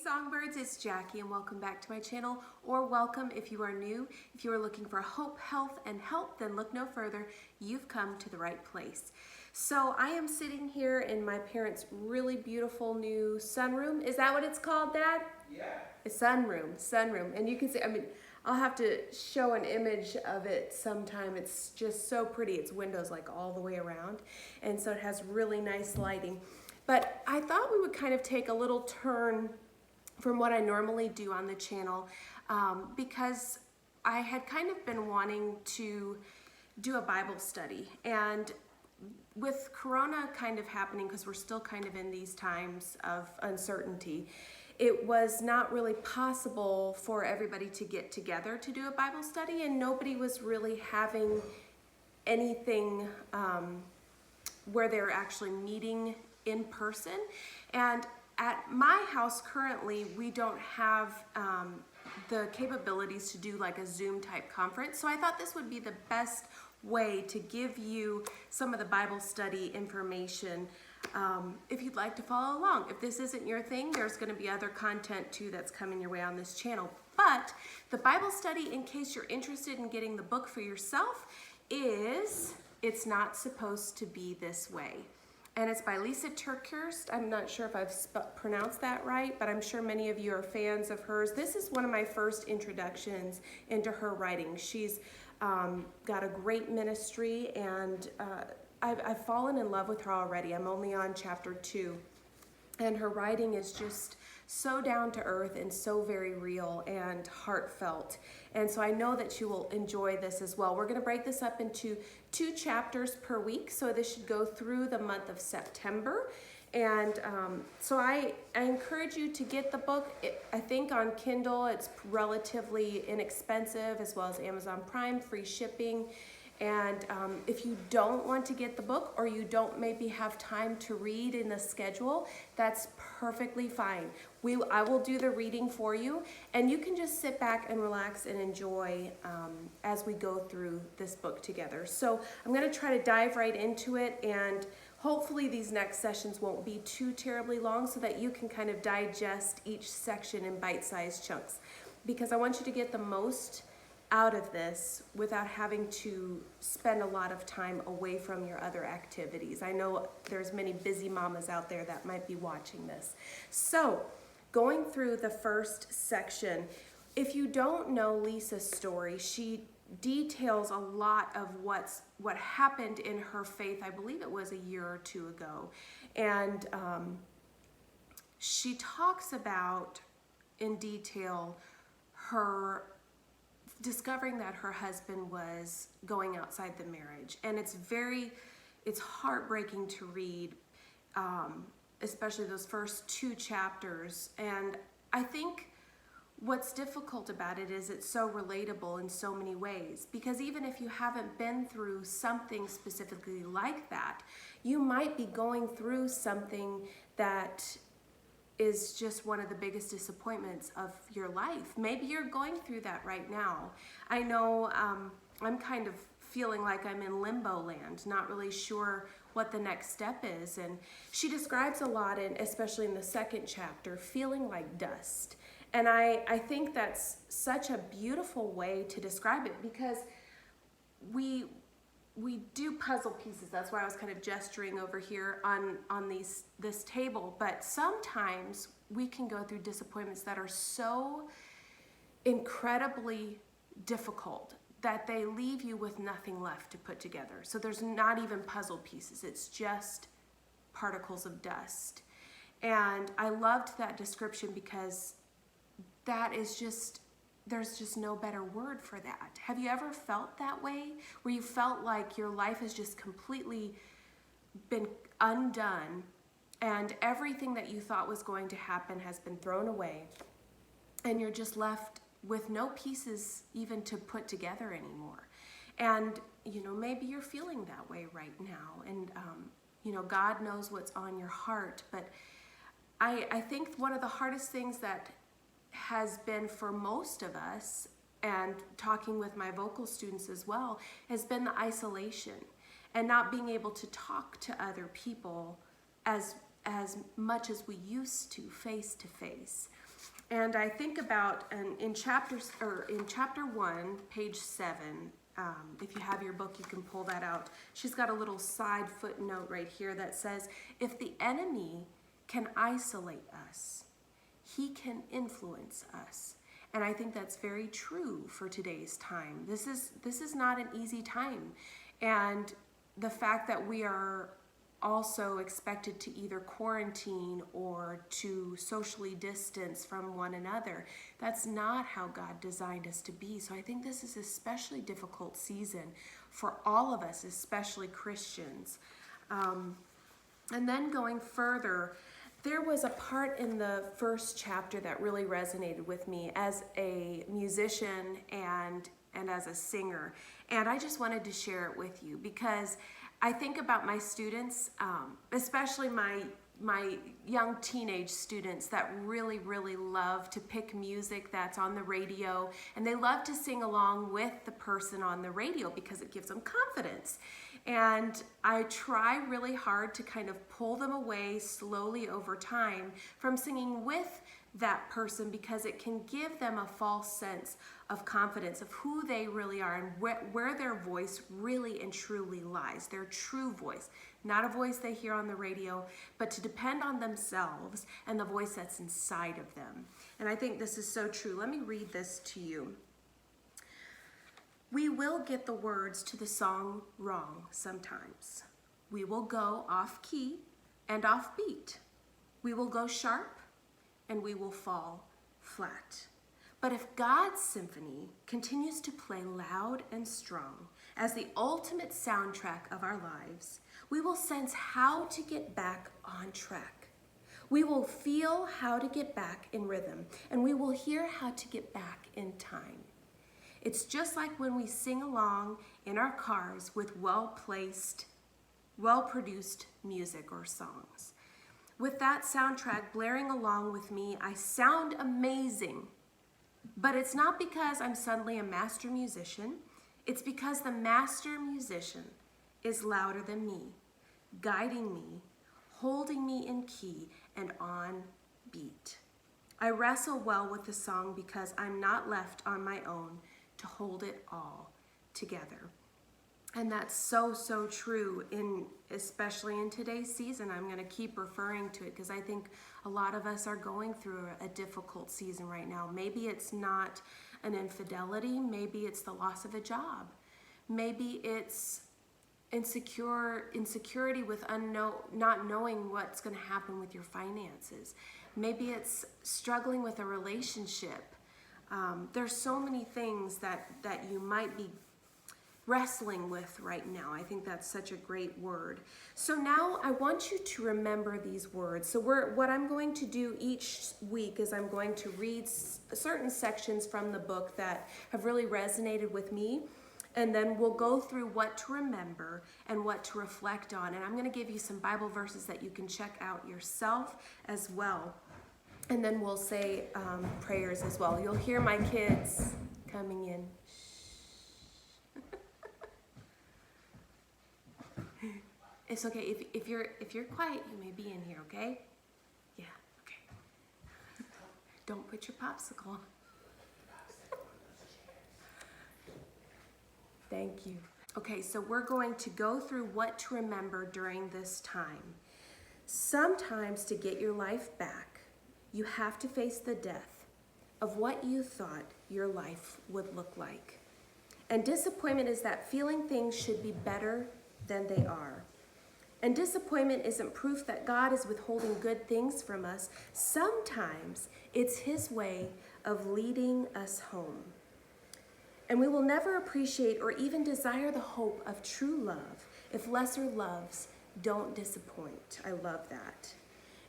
Songbirds, it's Jackie and welcome back to my channel, or welcome if you are new. If you are looking for hope, health, and help, then look no further. You've come to the right place. So I am sitting here in my parents' really beautiful new sunroom. Is that what it's called, Dad? Yeah. A sunroom. And you can see, I'll have to show an image of it sometime. It's just so pretty. It's windows like all the way around. And so it has really nice lighting. But I thought we would kind of take a little turn from what I normally do on the channel because I had kind of been wanting to do a Bible study. And with Corona kind of happening, because we're still kind of in these times of uncertainty, it was not really possible for everybody to get together to do a Bible study, and nobody was really having anything where they're actually meeting in person. And at my house currently, we don't have the capabilities to do like a Zoom type conference. So I thought this would be the best way to give you some of the Bible study information if you'd like to follow along. If this isn't your thing, there's going to be other content too that's coming your way on this channel. But the Bible study, in case you're interested in getting the book for yourself, it's not supposed to be this way. And it's by Lisa Turkhurst. I'm not sure if I've pronounced that right, but I'm sure many of you are fans of hers. This is one of my first introductions into her writing. She's got a great ministry, and I've fallen in love with her already. I'm only on chapter 2. And her writing is just so down to earth and so very real and heartfelt. And so I know that you will enjoy this as well. We're going to break this up into 2 chapters per week. So this should go through the month of September. And so I encourage you to get the book. I think on Kindle it's relatively inexpensive, as well as Amazon Prime, free shipping. And if you don't want to get the book, or you don't maybe have time to read in the schedule, that's perfectly fine. I will do the reading for you, and you can just sit back and relax and enjoy as we go through this book together. So I'm going to try to dive right into it, and hopefully these next sessions won't be too terribly long so that you can kind of digest each section in bite-sized chunks, because I want you to get the most out of this without having to spend a lot of time away from your other activities. I know there's many busy mamas out there that might be watching this. So going through the first section, if you don't know Lisa's story, she details a lot of what happened in her faith. I believe it was a year or 2 ago. And she talks about in detail her discovering that her husband was going outside the marriage. And it's heartbreaking to read, especially those first 2 chapters. And I think what's difficult about it is it's so relatable in so many ways, because even if you haven't been through something specifically like that, you might be going through something that is just one of the biggest disappointments of your life. Maybe you're going through that right now. I know I'm kind of feeling like I'm in limbo land, not really sure what the next step is. And she describes a lot, especially in the 2nd chapter, feeling like dust. And I think that's such a beautiful way to describe it, because we do puzzle pieces. That's why I was kind of gesturing over here on this table. But sometimes we can go through disappointments that are so incredibly difficult that they leave you with nothing left to put together. So there's not even puzzle pieces. It's just particles of dust. And I loved that description, because that is just, there's just no better word for that. Have you ever felt that way, where you felt like your life has just completely been undone, and everything that you thought was going to happen has been thrown away, and you're just left with no pieces even to put together anymore? And maybe you're feeling that way right now, and God knows what's on your heart. But I think one of the hardest things that has been for most of us, and talking with my vocal students as well, has been the isolation and not being able to talk to other people as much as we used to face to face. And I think about in chapter 1, page 7. If you have your book, you can pull that out. She's got a little side footnote right here that says, if the enemy can isolate us, he can influence us. And I think that's very true for today's time. This is not an easy time. And the fact that we are also expected to either quarantine or to socially distance from one another, that's not how God designed us to be. So I think this is an especially difficult season for all of us, especially Christians. And then going further, there was a part in the first chapter that really resonated with me as a musician and as a singer. And I just wanted to share it with you because I think about my students, especially my young teenage students that really, really love to pick music that's on the radio, and they love to sing along with the person on the radio because it gives them confidence. And I try really hard to kind of pull them away slowly over time from singing with that person because it can give them a false sense of confidence of who they really are and where their voice really and truly lies, their true voice, not a voice they hear on the radio, but to depend on themselves and the voice that's inside of them. And I think this is so true. Let me read this to you. We will get the words to the song wrong sometimes. We will go off key and off beat. We will go sharp and we will fall flat. But if God's symphony continues to play loud and strong as the ultimate soundtrack of our lives, we will sense how to get back on track. We will feel how to get back in rhythm, and we will hear how to get back in time. It's just like when we sing along in our cars with well-placed, well-produced music or songs. With that soundtrack blaring along with me, I sound amazing. But it's not because I'm suddenly a master musician. It's because the master musician is louder than me, guiding me, holding me in key and on beat. I wrestle well with the song because I'm not left on my own to hold it all together. And that's so, so true, especially in today's season. I'm going to keep referring to it because I think a lot of us are going through a difficult season right now. Maybe it's not an infidelity. Maybe it's the loss of a job. Maybe it's insecurity with not knowing what's going to happen with your finances. Maybe it's struggling with a relationship. There's so many things that you might be wrestling with right now. I think that's such a great word. So now I want you to remember these words. So what I'm going to do each week is I'm going to read certain sections from the book that have really resonated with me, and then we'll go through what to remember and what to reflect on. And I'm going to give you some Bible verses that you can check out yourself as well. And then we'll say prayers as well. You'll hear my kids coming in. It's okay. If you're quiet, you may be in here, okay? Yeah, okay. Don't put your popsicle on. Thank you. Okay, so we're going to go through what to remember during this time. Sometimes to get your life back, you have to face the death of what you thought your life would look like. And disappointment is that feeling things should be better than they are. And disappointment isn't proof that God is withholding good things from us. Sometimes it's His way of leading us home. And we will never appreciate or even desire the hope of true love if lesser loves don't disappoint. I love that.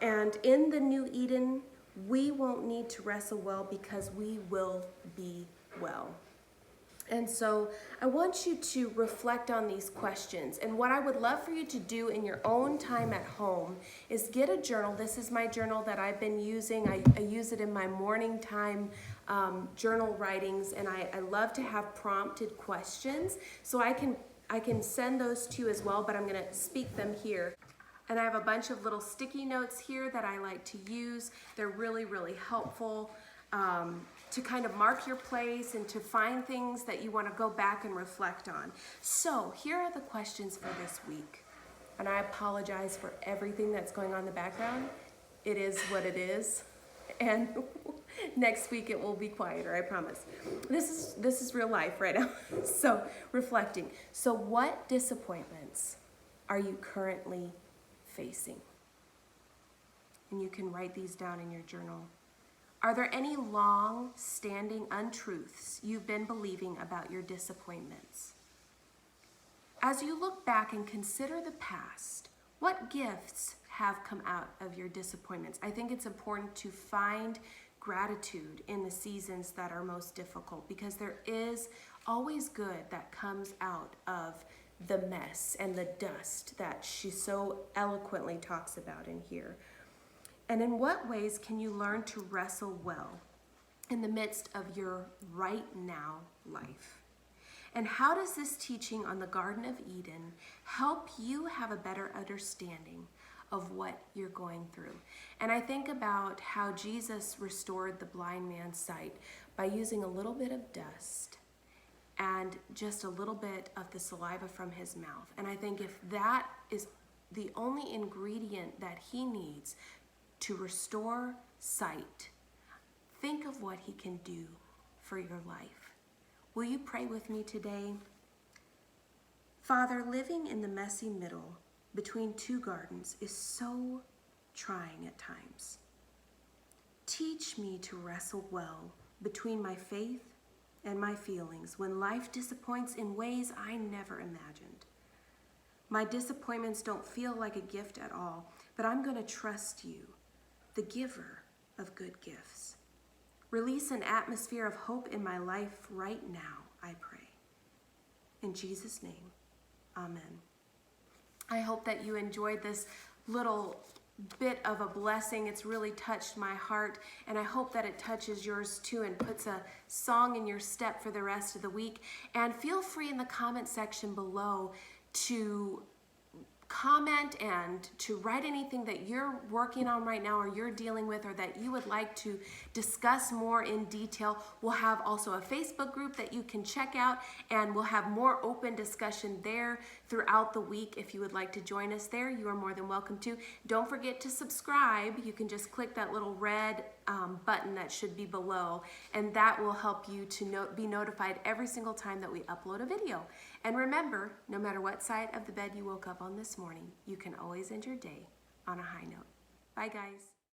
And in the new Eden, we won't need to wrestle well because we will be well. And so I want you to reflect on these questions. And what I would love for you to do in your own time at home is get a journal. This is my journal that I've been using. I use it in my morning time journal writings, and I love to have prompted questions. So I can send those to you as well, but I'm going to speak them here. And I have a bunch of little sticky notes here that I like to use. They're really, really helpful to kind of mark your place and to find things that you want to go back and reflect on. So here are the questions for this week. And I apologize for everything that's going on in the background. It is what it is. And next week it will be quieter, I promise. This is real life right now. So reflecting. So what disappointments are you currently facing? And you can write these down in your journal. Are there any long-standing untruths you've been believing about your disappointments? As you look back and consider the past, what gifts have come out of your disappointments? I think it's important to find gratitude in the seasons that are most difficult, because there is always good that comes out of the mess and the dust that she so eloquently talks about in here. And in what ways can you learn to wrestle well in the midst of your right now life? And how does this teaching on the Garden of Eden help you have a better understanding of what you're going through? And I think about how Jesus restored the blind man's sight by using a little bit of dust and just a little bit of the saliva from his mouth. And I think if that is the only ingredient that he needs to restore sight, think of what he can do for your life. Will you pray with me today? Father, living in the messy middle between two gardens is so trying at times. Teach me to wrestle well between my faith and my feelings when life disappoints in ways I never imagined. My disappointments don't feel like a gift at all, but I'm going to trust you, the giver of good gifts. Release an atmosphere of hope in my life right now, I pray. In Jesus' name, amen. I hope that you enjoyed this little bit of a blessing. It's really touched my heart, and I hope that it touches yours too and puts a song in your step for the rest of the week. And feel free in the comment section below to comment and to write anything that you're working on right now or you're dealing with or that you would like to discuss more in detail. We'll have also a Facebook group that you can check out, and we'll have more open discussion there throughout the week. If you would like to join us there, you are more than welcome to. Don't forget to subscribe. You can just click that little red button that should be below, and that will help you to be notified every single time that we upload a video. And remember, no matter what side of the bed you woke up on this morning, you can always end your day on a high note. Bye, guys.